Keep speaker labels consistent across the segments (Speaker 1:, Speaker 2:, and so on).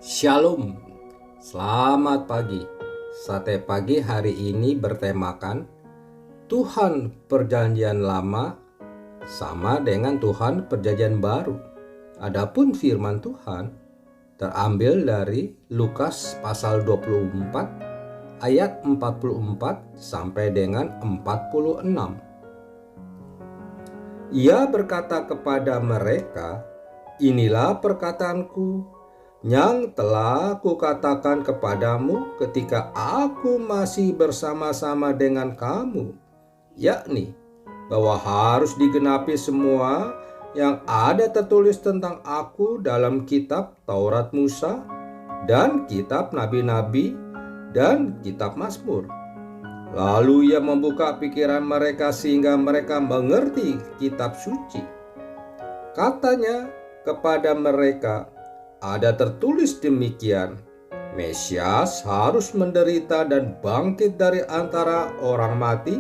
Speaker 1: Shalom, selamat pagi. Sate pagi hari ini bertemakan Tuhan Perjanjian Lama sama dengan Tuhan Perjanjian Baru. Adapun firman Tuhan terambil dari Lukas pasal 24 ayat 44 sampai dengan 46. Ia berkata kepada mereka, "Inilah perkataanku yang telah kukatakan kepadamu ketika aku masih bersama-sama dengan kamu, yakni bahwa harus digenapi semua yang ada tertulis tentang aku dalam kitab Taurat Musa dan kitab Nabi-Nabi dan kitab Mazmur." Lalu ia membuka pikiran mereka sehingga mereka mengerti kitab suci. Katanya kepada mereka, "Ada tertulis demikian, Mesias harus menderita dan bangkit dari antara orang mati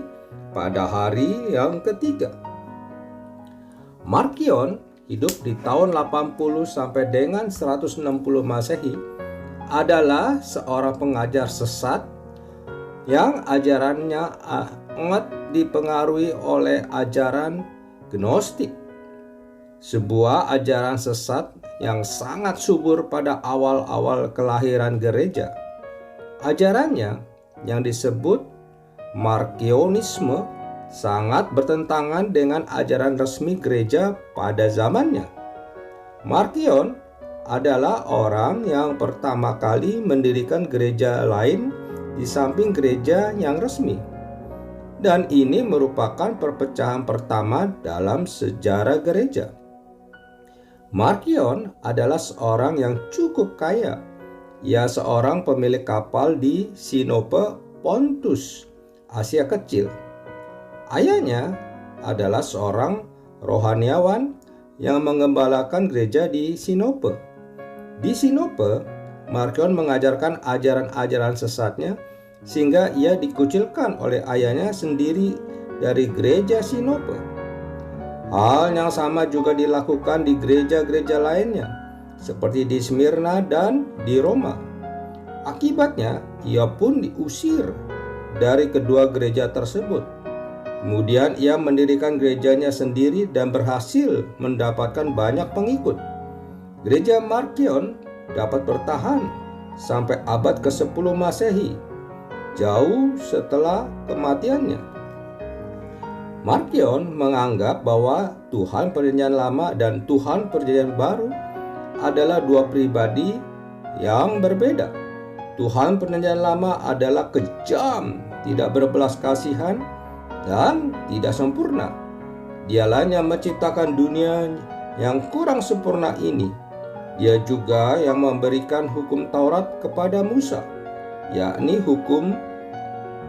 Speaker 1: pada hari yang ketiga." Markion hidup di tahun 80 sampai dengan 160 Masehi adalah seorang pengajar sesat yang ajarannya sangat dipengaruhi oleh ajaran Gnostik, sebuah ajaran sesat yang sangat subur pada awal-awal kelahiran gereja. Ajarannya yang disebut Markionisme sangat bertentangan dengan ajaran resmi gereja pada zamannya. Markion adalah orang yang pertama kali mendirikan gereja lain di samping gereja yang resmi. Dan ini merupakan perpecahan pertama dalam sejarah gereja. Markion adalah seorang yang cukup kaya. Ia seorang pemilik kapal di Sinope, Pontus, Asia Kecil. Ayahnya adalah seorang rohaniawan yang mengembalakan gereja di Sinope. Di Sinope, Markion mengajarkan ajaran-ajaran sesatnya sehingga ia dikucilkan oleh ayahnya sendiri dari gereja Sinope. Hal yang sama juga dilakukan di gereja-gereja lainnya, seperti di Smyrna dan di Roma. Akibatnya, ia pun diusir dari kedua gereja tersebut. Kemudian ia mendirikan gerejanya sendiri dan berhasil mendapatkan banyak pengikut. Gereja Markion dapat bertahan sampai abad ke-10 Masehi, jauh setelah kematiannya. Markion menganggap bahwa Tuhan Perjanjian Lama dan Tuhan Perjanjian Baru adalah dua pribadi yang berbeda. Tuhan Perjanjian Lama adalah kejam, tidak berbelas kasihan, dan tidak sempurna. Dialah yang menciptakan dunia yang kurang sempurna ini. Dia juga yang memberikan hukum Taurat kepada Musa, yakni hukum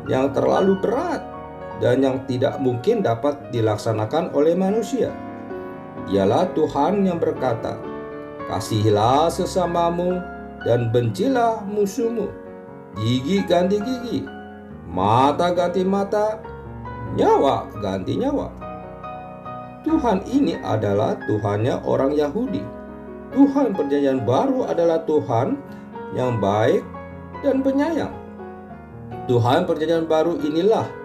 Speaker 1: yang terlalu berat dan yang tidak mungkin dapat dilaksanakan oleh manusia. Dialah Tuhan yang berkata, "Kasihilah sesamamu dan bencilah musuhmu. Gigi ganti gigi, mata ganti mata, nyawa ganti nyawa." Tuhan ini adalah Tuhannya orang Yahudi. Tuhan Perjanjian Baru adalah Tuhan yang baik dan penyayang. Tuhan Perjanjian Baru inilah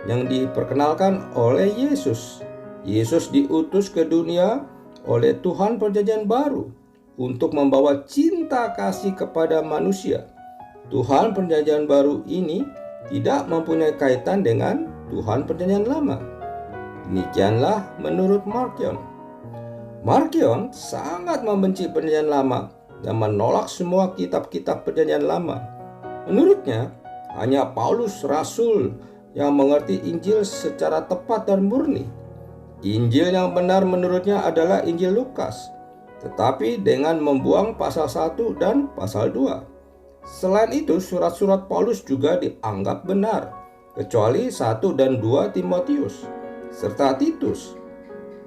Speaker 1: yang diperkenalkan oleh Yesus. Yesus diutus ke dunia oleh Tuhan Perjanjian Baru untuk membawa cinta kasih kepada manusia. Tuhan Perjanjian Baru ini tidak mempunyai kaitan dengan Tuhan Perjanjian Lama. Demikianlah menurut Markion. Markion sangat membenci Perjanjian Lama dan menolak semua kitab-kitab Perjanjian Lama. Menurutnya, hanya Paulus Rasul yang mengerti Injil secara tepat dan murni. Injil yang benar menurutnya adalah Injil Lukas, tetapi dengan membuang pasal 1 dan pasal 2. Selain itu, surat-surat Paulus juga dianggap benar, kecuali 1 dan 2 Timotius, serta Titus.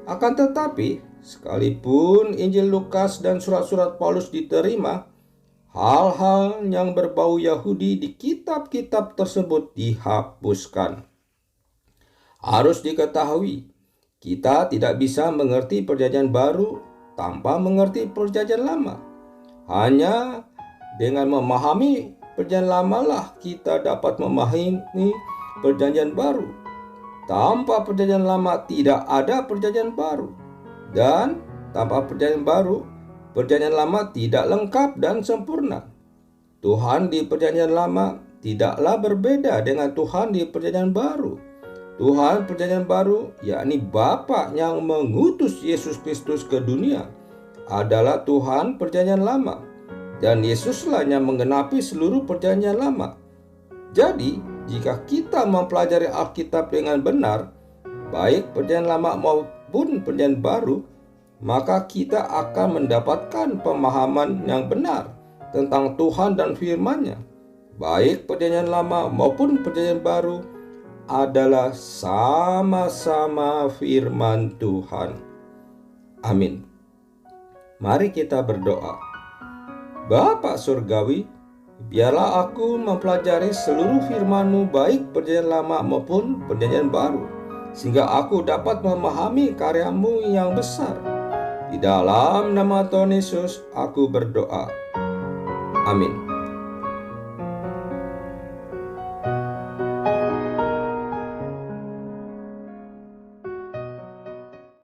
Speaker 1: Akan tetapi, sekalipun Injil Lukas dan surat-surat Paulus diterima, hal-hal yang berbau Yahudi di kitab-kitab tersebut dihapuskan. Harus diketahui, kita tidak bisa mengerti Perjanjian Baru tanpa mengerti Perjanjian Lama. Hanya Dengan memahami perjanjian lama lah kita dapat memahami perjanjian baru. Tanpa perjanjian lama tidak ada perjanjian baru. Dan tanpa perjanjian baru, perjanjian lama tidak lengkap dan sempurna. Tuhan di perjanjian lama tidaklah berbeda dengan Tuhan di perjanjian baru. Tuhan perjanjian baru, yakni Bapa yang mengutus Yesus Kristus ke dunia, adalah Tuhan perjanjian lama. Dan Yesuslah yang menggenapi seluruh perjanjian lama. Jadi, jika kita mempelajari Alkitab dengan benar, baik perjanjian lama maupun perjanjian baru, maka kita akan mendapatkan pemahaman yang benar tentang Tuhan dan firman-Nya. Baik perjanjian lama maupun perjanjian baru adalah sama-sama firman Tuhan. Amin. Mari kita berdoa. Bapa surgawi, biarlah aku mempelajari seluruh firman-Mu baik perjanjian lama maupun perjanjian baru, sehingga aku dapat memahami karya-Mu yang besar. Di dalam nama Tuhan Yesus aku berdoa. Amin.